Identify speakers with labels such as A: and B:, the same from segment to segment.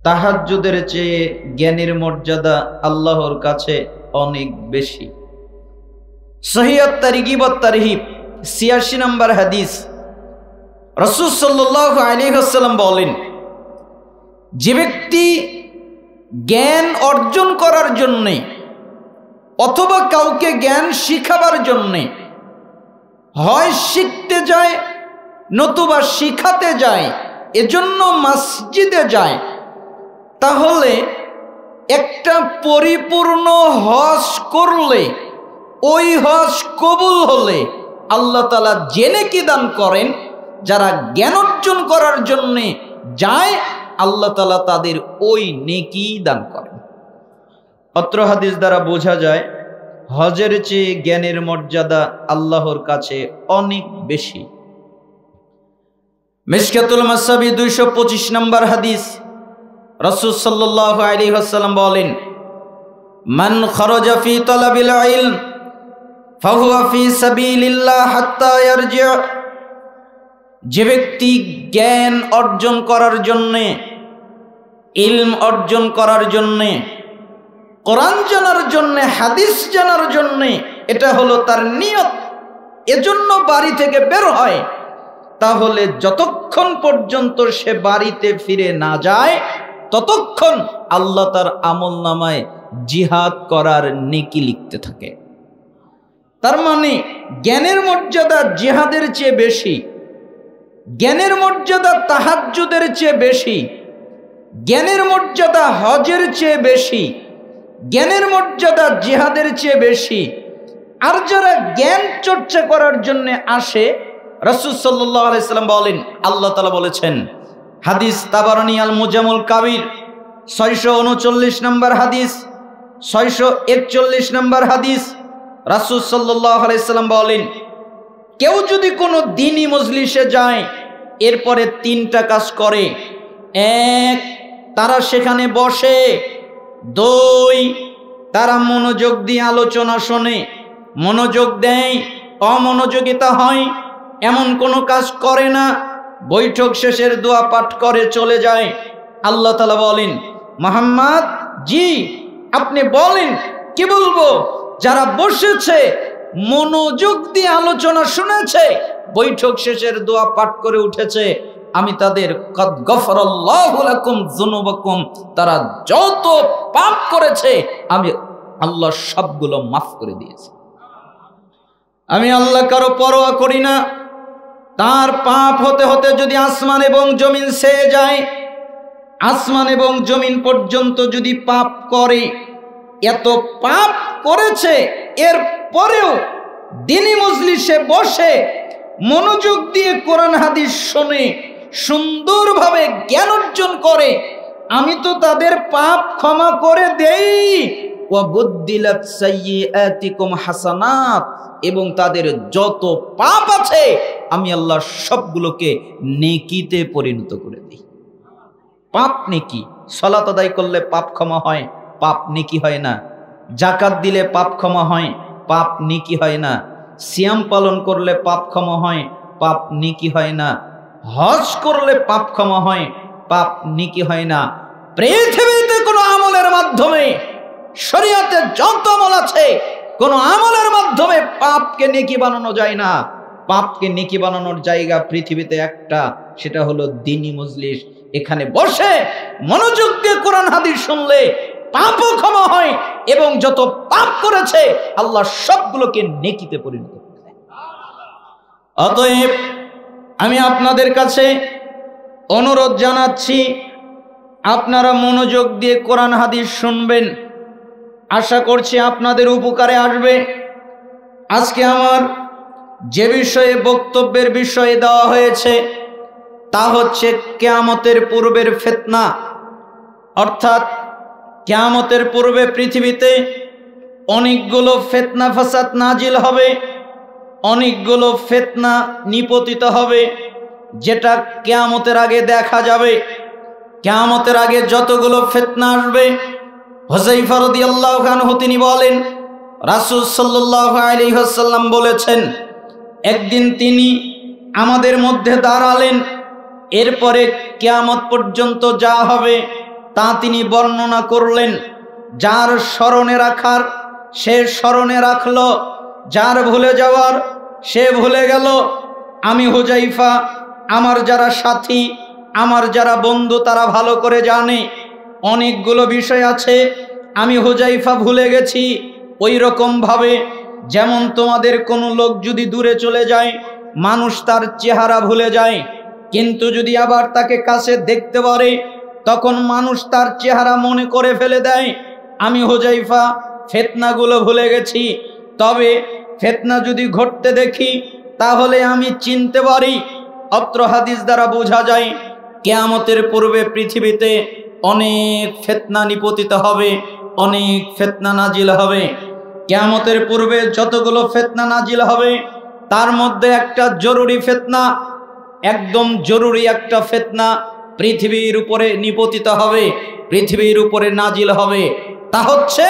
A: তাহাজ্জুদের চেয়ে জ্ঞানের মর্যাদা আল্লাহর কাছে অনেক বেশি। সহিহ আত-তারগিব ওয়াত-তারহিব ৮৬ নম্বর হাদিস। রাসূল সাল্লাল্লাহু আলাইহি ওয়াসাল্লাম বলেন, যে ব্যক্তি জ্ঞান অর্জন করার জন্যে অথবা কাউকে জ্ঞান শিখাবার জন্যে হয় শিখতে যায় নতুবা শিখাতে যায়, এজন্য মসজিদে যায়, তাহলে একটা পরিপূর্ণ হজ করলে, ওই হজ কবুল হলে আল্লাহ তাআলা জেনে কি দান করেন, যারা জ্ঞান অর্জন করার জন্য যায় আল্লাহ তাআলা তাদের ওই নেকি দান করেন। অত্র হাদিস দ্বারা বোঝা যায় হজের চেয়ে জ্ঞানের মর্যাদা আল্লাহর কাছে অনেক বেশি। মিশকাতুল মাসাবি ২২৫ নম্বর হাদিস। রাসূল সাল্লাল্লাহু আলাইহি ওয়াসাল্লাম বলেন, মান খারাজা ফি তালাবিল ইলম ফাহুয়া ফি সাবিলিল্লাহ হাত্তা ইয়ারজি'। যে ব্যক্তি জ্ঞান অর্জন করার জন্যে, ইলম অর্জন করার জন্যে, কোরআন জানার জন্যে, হাদিস জানার জন্যে, এটা হলো তার নিয়ত, এজন্য বাড়ি থেকে বের হয়, তাহলে যতক্ষণ পর্যন্ত সে বাড়িতে ফিরে না যায় ততক্ষণ আল্লাহ তার আমলনামায় জিহাদ করার নেকি লিখতে থাকে। তার মানে জ্ঞানের মর্যাদা জিহাদের চেয়ে বেশি, জ্ঞানের মর্যাদা তাহাজ্জুদের চেয়ে বেশি, জ্ঞানের মর্যাদা হজের চেয়ে বেশি, জ্ঞানের মর্যাদা জিহাদের চেয়ে বেশি। আর যারা জ্ঞান চর্চা করার জন্য আসে, রাসূল সাল্লাল্লাহু আলাইহি সাল্লাম বলেন, আল্লাহ তাআলা বলেছেন, হাদিস তাবারানী আল মুজামুল কাবির ৬৩৯ নম্বর হাদিস, ৬৪১ নম্বর হাদিস। রাসূল সাল্লাল্লাহু আলাইহি সাল্লাম বলেন, কেউ যদি কোনো দ্বীনি মজলিসে যায়, এরপরে ৩টা কাজ করে। ১, তারা সেখানে বসে। ২, তারা মনোযোগ দিয়ে আলোচনা শোনে, মনোযোগ দেয়, অমনোযোগিতা হয় এমন কোনো কাজ করে না, বৈঠক শেষের দোয়া পাঠ করে চলে যায়। আল্লাহ তাআলা বলেন, মুহাম্মদ জি আপনি বলেন, কি বলবো? যারা বসেছে, মনোযোগ দিয়ে আলোচনা শুনেছে, বৈঠক শেষের দোয়া পাঠ করে উঠেছে, আমি তাদের কদ গফরাল্লাহু লাকুম যুনুবাকুম, তারা যত পাপ করেছে আমি আল্লাহ সবগুলো মাফ করে দিয়েছি। আমি আল্লাহ কারো পরোয়া করি না। তার পাপ হতে হতে যদি আসমান এবং জমিন ছেয়ে যায়, আসমান এবং জমিন পর্যন্ত যদি পাপ করে, এত পাপ করেছে, এর পরেও দ্বীনি মজলিসে বসে মনোযোগ দিয়ে কোরআন হাদিস শুনে সুন্দরভাবে জ্ঞান অর্জন করে, আমি তো তাদের পাপ ক্ষমা করে দেই। ওয়া বুদ্দিলাত সাইয়্যাতিকুম হাসানাত, এবং তাদের যত পাপ আছে আমি আল্লাহ সবগুলোকে নেকিতে পরিণত করে দিই। পাপ নেকি, সালাত আদায় করলে পাপ ক্ষমা হয়, পাপ নেকি হয় না। যাকাত দিলে পাপ ক্ষমা হয়, পাপ নেকি হয় না। সিয়াম পালন করলে পাপ ক্ষমা হয়, পাপ নেকি হয় না। হজ করলে পাপ ক্ষমা হয়, পাপ নেকি হয় না। পৃথিবীতে কোনো আমলের মাধ্যমে, শরীয়তে যত আমল আছে, কোনো আমলের মাধ্যমে পাপকে নেকি বানানো যায় না। পাপকে নেকি বানানোর জায়গা পৃথিবীতে একটা, সেটা হলো দ্বীনি মজলিস। এখানে বসে মনোযোগ দিয়ে কোরআন হাদিস শুনলে পাপও ক্ষমা হয়, এবং যত পাপ করেছে আল্লাহ সবগুলোকে নেকিতে পরিণত করে দেয়। অতএব আমি আপনাদের কাছে অনুরোধ জানাচ্ছি, আপনারা মনোযোগ দিয়ে কোরআন হাদিস শুনবেন। আশা করছি আপনাদের উপকারে আসবে। আজকে আমার যে বিষয়ে বক্তব্যের বিষয় দেওয়া হয়েছে তা হচ্ছে কিয়ামতের পূর্বের ফিতনা। অর্থাৎ কিয়ামতের পূর্বে পৃথিবীতে অনেকগুলো ফিতনা ফাসাদ নাজিল হবে, অনেকগুলো ফিতনা নিপতিত হবে, যেটা কিয়ামতের আগে দেখা যাবে। কিয়ামতের আগে যতগুলো ফিতনা আসবে, হুযায়ফা রাদিয়াল্লাহু আনহু তিনি বলেন, রাসূল সাল্লাল্লাহু আলাইহি ওয়াসাল্লাম বলেছেন, একদিন তিনি আমাদের মধ্যে দাঁড়ালেন, এরপরে কিয়ামত পর্যন্ত যা হবে তা তিনি বর্ণনা করলেন। যার স্মরণে রাখার সে স্মরণে রাখলো, যার ভুলে যাওয়ার সে ভুলে গেল। আমি হুজাইফা, আমার যারা সাথী, আমার যারা বন্ধু তারা ভালো করে জানে অনেকগুলো বিষয় আছে আমি হুজাইফা ভুলে গেছি। ওই রকমভাবে যেমন তোমাদের কোনো লোক যদি দূরে চলে যায় মানুষ তার চেহারা ভুলে যায়, কিন্তু যদি আবার তাকে কাছে দেখতে পারে তখন মানুষ তার চেহারা মনে করে ফেলে দেয়। আমি হুজাইফা ফিতনাগুলো ভুলে গেছি, তবে ফিতনা যদি ঘটতে দেখি তাহলে আমি চিনতে পারি। অত্র হাদিস দ্বারা বোঝা যায় কিয়ামতের পূর্বে পৃথিবীতে অনেক ফিতনা নিপতিত হবে, অনেক ফিতনা নাজিল হবে। কিয়ামতের পূর্বে যতগুলো ফিতনা নাজিল হবে তার মধ্যে একটা জরুরি ফিতনা, একদম জরুরি একটা ফিতনা পৃথিবীর উপরে নিপতিত হবে, পৃথিবীর উপরে নাজিল হবে। তা হচ্ছে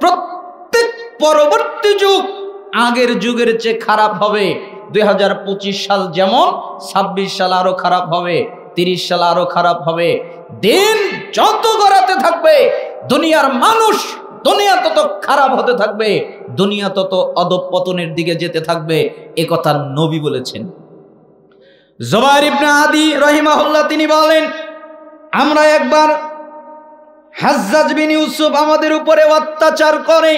A: প্রত্যেক পরবর্তী যুগ আগের যুগের চেয়ে খারাপ হবে। 2025 সাল যেমন 26 সাল আরো খারাপ হবে, 30 সাল আরো খারাপ হবে। দিন যত গড়াতে থাকবে দুনিয়ার মানুষ, দুনিয়া তত খারাপ হতে থাকবে, দুনিয়া তত অধঃপতনের দিকে যেতে থাকবে। এ কথা নবী বলেছেন। জুবাইর ইবনে আদি রাহিমাহুল্লাহ তিনি বলেন, আমরা একবার হাজ্জাজ বিন ইউসুফ আমাদের উপরে অত্যাচার করে,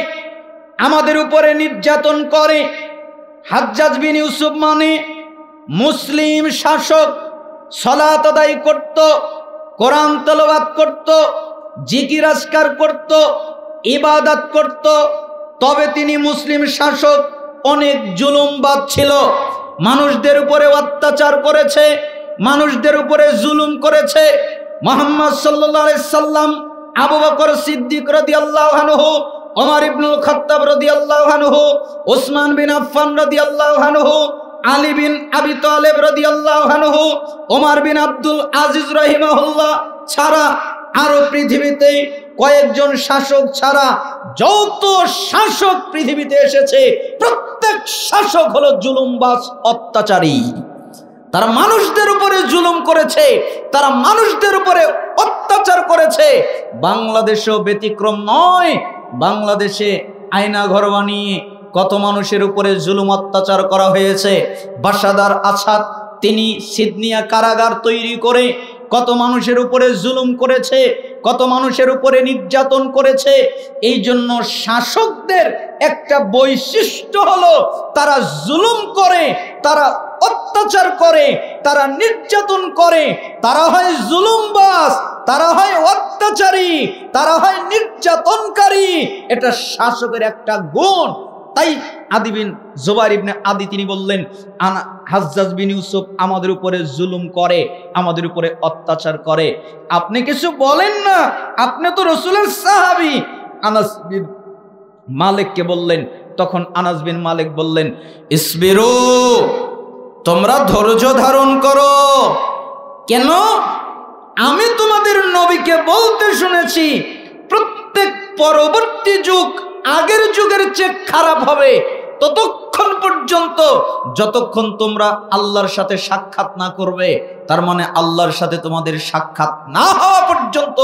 A: আমাদের উপরে নির্যাতন করে। হাজ্জাজ বিন ইউসুফ মানে মুসলিম শাসক, সালাত আদায় করত, কোরআন তেলাওয়াত করত, জিকির আজকার করত, ইবাদত করত, তবে তিনি মুসলিম শাসক। অনেক জুলুমবাজ ছিল, মানুষদের উপরে অত্যাচার করেছে, মানুষদের উপরে জুলুম করেছে। মুহাম্মদ সাল্লাল্লাহু আলাইহি সাল্লাম, আবু বকর সিদ্দিক রাদিয়াল্লাহু আনহু, ওমর ইবনুল খাত্তাব রাদিয়াল্লাহু আনহু, ওসমান বিন আফফান রাদিয়াল্লাহু আনহু, আলী বিন আবি তালেব রাদিয়াল্লাহু আনহু, ওমর বিন আব্দুল আজিজ রাহিমাহুল্লাহ ছাড়া আরো পৃথিবীতে কয়েকজন শাসক ছাড়া যত শাসক পৃথিবীতে এসেছে প্রত্যেক শাসক হলো জুলুমবাজ, অত্যাচারী। তারা মানুষদের উপরে জুলুম করেছে, তারা মানুষদের উপরে অত্যাচার করেছে। বাংলাদেশেও ব্যতিক্রম নয়। বাংলাদেশে আয়না ঘর বানিয়ে কত মানুষের উপরে জুলুম অত্যাচার করা হয়েছে। বাশাদার আসাদ তিনি সিডনিয়া কারাগার তৈরি করে কত মানুষের উপরে জুলুম করেছে, কত মানুষের উপরে নির্যাতন করেছে। এই জন্য শাসকদের একটা বৈশিষ্ট্য হলো তারা জুলুম করে, তারা অত্যাচার করে, তারা নির্যাতন করে। তারা হয় জুলুমবাজ, তারা হয় অত্যাচারী, তারা হয় নির্যাতনকারী। এটা শাসকের একটা গুণ। তাই আদি বিন জুবাইর ইবনে আদি তিনি বললেন, হাজ্জাজ বিন ইউসুফ আমাদের উপরে জুলুম করে, আমাদের উপরে অত্যাচার করে। আপনি কিছু বলেন না, আপনি তো রাসূলের সাহাবী। আনাস বিন মালিককে বললেন, তখন আনাস বিন মালিক বললেন, ইসবিরু, তোমরা ধৈর্য ধারণ করো। কেন? আমি তোমাদের নবীকে বলতে শুনেছি প্রত্যেক পরবর্তী যুগ আগের যুগের চেয়ে খারাপ হবে ততক্ষণ পর্যন্ত যতক্ষণ তোমরা আল্লাহর সাথে সাক্ষাৎ না করবে। তার মানে আল্লাহর সাথে তোমাদের সাক্ষাৎ না হওয়া পর্যন্ত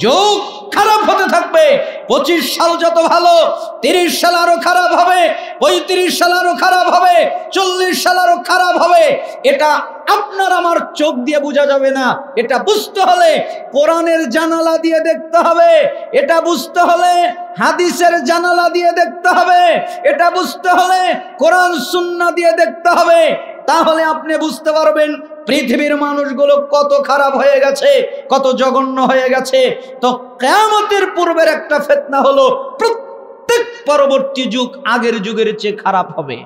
A: যুগ খারাপ হতে থাকবে। 25 সাল যত ভালো, 30 সাল আরো খারাপ হবে, 35 সাল আরো খারাপ হবে, 40 সাল আরো খারাপ হবে। এটা আপনার আমার চোখ দিয়ে বোঝা যাবে না। এটা বুঝতে হলে কোরআনের জানালা দিয়ে দেখতে হবে, এটা বুঝতে হলে হাদিসের জানালা দিয়ে দেখতে হবে, এটা বুঝতে হলে কোরআন সুন্নাহ দিয়ে দেখতে হবে। তাহলে আপনি বুঝতে পারবেন পৃথিবীর মানুষগুলো কত খারাপ হয়ে গেছে, কত জঘন্য হয়ে গেছে। তো কিয়ামতের পূর্বের একটা ফিতনা হলো প্রত্যেক পরবর্তী যুগ আগের যুগের চেয়ে খারাপ হবে।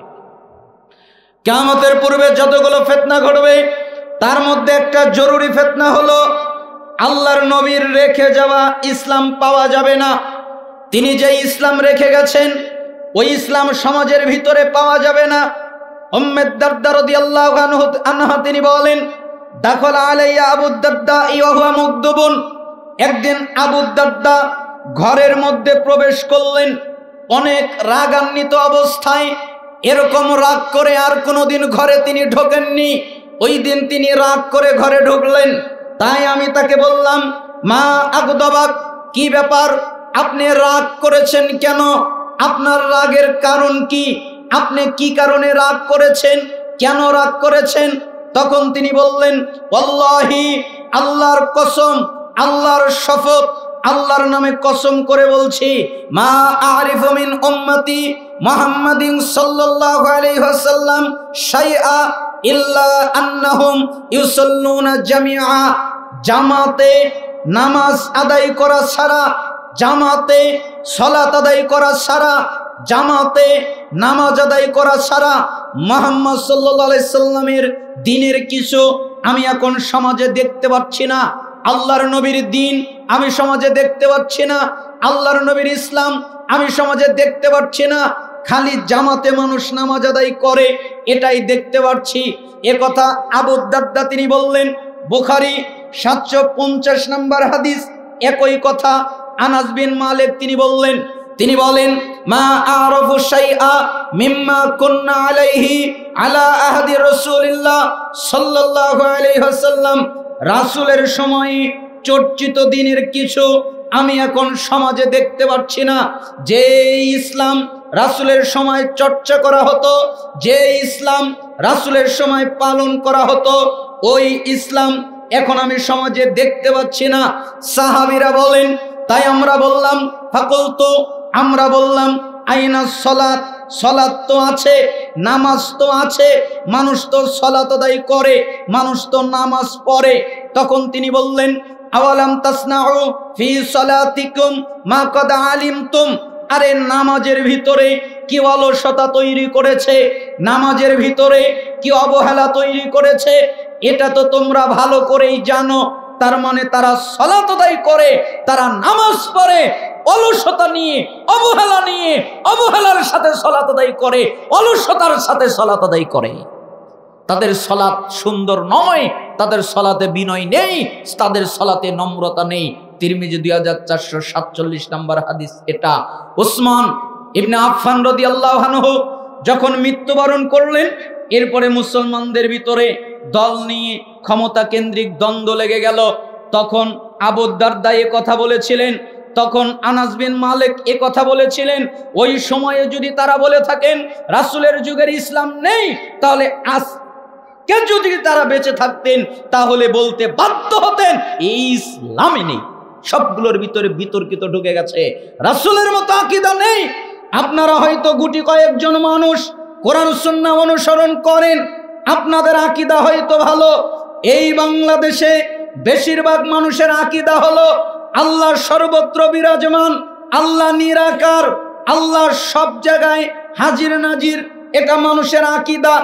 A: কিয়ামতের পূর্বে যতগুলো ফিতনা ঘটবে তার মধ্যে একটা জরুরি ফিতনা হলো আল্লাহর নবীর রেখে যাওয়া ইসলাম পাওয়া যাবে না। তিনি যে ইসলাম রেখে গেছেন ওই ইসলাম সমাজের ভিতরে পাওয়া যাবে না। উম্মে দারদা রাদিয়াল্লাহু আনহা তিনি বলেন, দাখালা আলাইয়া আবু দারদা ওয়া হুয়া মুগদুবুন। একদিন আবু দারদা ঘরের মধ্যে প্রবেশ করলেন অনেক রাগান্বিত অবস্থায়। এরকম রাগ করে আর কোনোদিন ঘরে তিনি ঢোকেননি। ওই দিন তিনি রাগ করে ঘরে ঢুকলেন। তাই আমি তাকে বললাম, মা আগদাবাক, কি ব্যাপার, আপনি রাগ করেছেন কেন? আপনার রাগের কারণ কি? আপনি কি কারণে রাগ করেছেন? কেন রাগ করেছেন? তখন তিনি বললেন, ওয়াল্লাহি, আল্লাহর কসম, আল্লাহর শপথ, আল্লাহর নামে কসম করে বলছি, মা আরিফু মিন উম্মতি মুহাম্মাদিন সাল্লাল্লাহু আলাইহি ওয়াসাল্লাম শাইআ ইল্লা আন্নাহুম ইউসাল্লুনা জামিআ। জামাতে নামাজ আদায় করা ছাড়া, জামাতে সালাত আদায় করা ছাড়া, জামাতে নামাজ আদায় করা ছাড়া মুহাম্মদ সাল্লাল্লাহু আলাইহি সাল্লামের দ্বীনের কিছু আমি এখন সমাজে দেখতে পাচ্ছি না। আল্লাহর নবীর দ্বীন আমি সমাজে দেখতে পাচ্ছি না। আল্লাহর নবীর ইসলাম আমি সমাজে দেখতে পাচ্ছি না। খালি জামাতে মানুষ নামাজ আদায় করে, এটাই দেখতে পাচ্ছি। এ কথা আবু দারদা তিনি বললেন। বুখারী 750 নম্বর হাদিস। একই কথা আনাস বিন মালিক তিনি বলেন, মা আরাফু শাইআ মিম্মা কুন্না আলাইহি আলা আহদি রাসূলিল্লাহ সাল্লাল্লাহু আলাইহি ওয়াসাল্লাম। রাসূলের সময়ে চর্চিত দ্বীনের কিছু আমি এখন সমাজে দেখতে পাচ্ছি না। যে ইসলাম রাসূলের সময় চর্চা করা হতো, যে ইসলাম রাসূলের সময় পালন করা হতো, ওই ইসলাম এখন আমি সমাজে দেখতে পাচ্ছি না। সাহাবীরা বলেন, তাই আমরা বললাম, ফাকুলতু, আমরা বললাম, আইনা সলাত, সলাত তো আছে, নামাজ তো আছে, মানুষ তো সলাত আদায় করে, মানুষ তো নামাজ পড়ে। তখন তিনি বললেন, আওয়ালাম তাসনাউ ফি সলাতিকুম মা কাদ আলিমতুম। আরে নামাজের ভিতরে কি অলসতা তৈরি করেছে, নামাজের ভিতরে কি অবহেলা তৈরি করেছে, এটা তো তোমরা ভালো করেই জানো। তার মানে তারা সালাত আদায় করে, তারা নামাজ পড়ে, অলসতা নিয়ে, অবহেলা নিয়ে, অবহেলার সাথে সালাত আদায় করে, অলসতার সাথে সালাত আদায় করে। তাদের সালাত সুন্দর নয়, তাদের সালাতে বিনয় নেই, তাদের সালাতে নম্রতা নেই। তিরমিজি 2447 নম্বর হাদিস এটা। উসমান ইবনে আফফান রাদিয়াল্লাহু আনহু যখন মৃত্যুবরণ করলেন, এরপরে মুসলমানদের ভিতরে দল নিয়ে ক্ষমতা কেন্দ্রিক দ্বন্দ্ব লেগে গেল। তখন আবু দারদা এ কথা বলেছিলেন, তখন আনাস বিন মালিক এ কথা বলেছিলেন। ওই সময়ে যদি তারা বলে থাকেন রাসূলের যুগের ইসলাম নেই, তাহলে আজকে যদি তারা বেঁচে থাকতেন তাহলে বলতে বাধ্য হতেন এই ইসলামই নেই। সবগুলোর ভিতরে বিতর্কিত ঢুকে গেছে, রাসূলের মতো আকীদা নেই। আপনারা হয়তো গুটি কয়েকজন মানুষ কোরআন সুন্নাহ অনুসরণ করেন, আপনাদের আকীদা হয়তো ভালো। এই বাংলাদেশে বেশিরভাগ মানুষের আকীদা হলো আল্লাহ সর্বত্র বিরাজমান, আল্লাহ নিরাকার, আল্লাহ সব জায়গায় হাজির নাজির, এটা মানুষের আকীদা।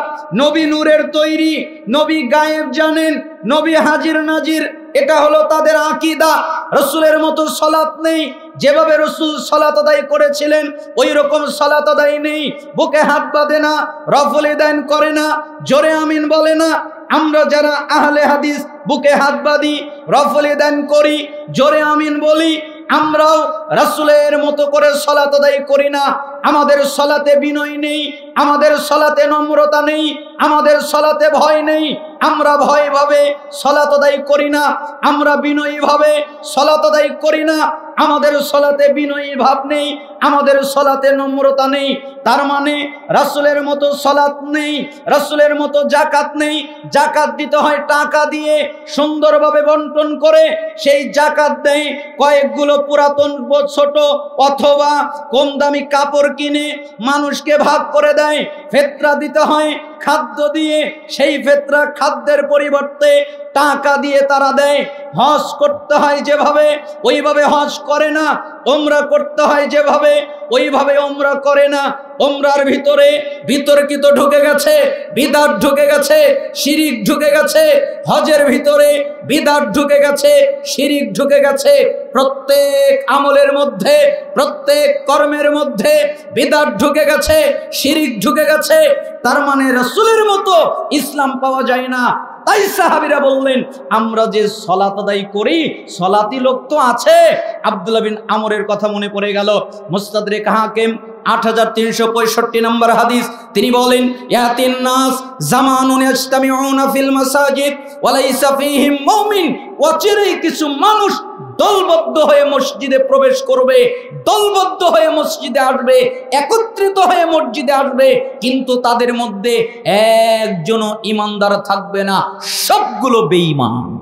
A: নবী নূরের তৈরি, নবী গায়েব জানেন, নবী হাজির নাজির, এটা হলো তাদের আকীদা। রাসূলের মতো সালাত নেই, যেভাবে রাসূল সালাত আদায় করেছিলেন ওই রকম সালাত আদায় নেই। বুকে হাত বাঁধে না, রফল ইয়াদাইন করে না, জোরে আমিন বলে না। আমরা যারা আহলে হাদিস বুকে হাত বাঁধি, রফল ইয়াদাইন করি, জোরে আমিন বলি, আমরাও রাসূলের মতো করে সালাত আদায় করি না। আমাদের সালাতে বিনয় নেই, আমাদের সালাতে নম্রতা নেই, আমাদের সালাতে ভয় নেই। আমরা ভয় ভাবে সালাত আদায় করি না, আমরা বিনয়ী ভাবে সালাত আদায় করি না। আমাদের সালাতে বিনয়ী ভাব নেই, আমাদের সালাতে নম্রতা নেই। তার মানে রাসূলের মতো সালাত নেই, রাসূলের মতো যাকাত নেই। যাকাত দিতে হয় টাকা দিয়ে, সুন্দরভাবে বন্টন করে সেই যাকাত দেয়। কয়েকগুলো পুরাতন ছোট অথবা কম দামি কাপড় কিনে মানুষকে ভাগ করে দেয়। ফিতরা দিতে হয় খাদ্য দিয়ে, সেই ফিতরা খাদ্যের পরিবর্তে টাকা দিয়ে তারা দেয়। হজ করতে হয় যেভাবে ওইভাবে হজ করে না, উমরা করতে হয় যেভাবে ওইভাবে উমরা করে না। উমরার ভিতরে বিতর্কিত ঢুকে গেছে, বিদআত ঢুকে গেছে, শিরিক ঢুকে গেছে। হজের ভিতরে বিদআত ঢুকে গেছে, শিরিক ঢুকে গেছে। প্রত্যেক আমলের মধ্যে, প্রত্যেক কর্মের মধ্যে বিদআত ঢুকে গেছে, শিরিক ঢুকে গেছে। তার মানে রাসূলের মতো ইসলাম পাওয়া যায় না। তাই সাহাবীরা বললেন, আমরা যে সালাত আদায় করি সালাতি লোক তো আছে। আব্দুল্লাহ বিন আমরের কথা মনে পড়ে গেল। মুস্তাদরিক হাকিম 8365 নম্বর হাদিস। তিনি বলেন, ইয়াতিন নাস জামানুন ইজতামিউনা ফিল মাসাজিদ ওয়া লাইসা ফীহিম মুমিন। অচিরেই কিছু মানুষ দলবদ্ধ হয়ে মসজিদে প্রবেশ করবে, দলবদ্ধ হয়ে মসজিদে আসবে, একত্রিত হয়ে মসজিদে আসবে, কিন্তু তাদের মধ্যে একজনও ঈমানদার থাকবে না, সবগুলো বেঈমান।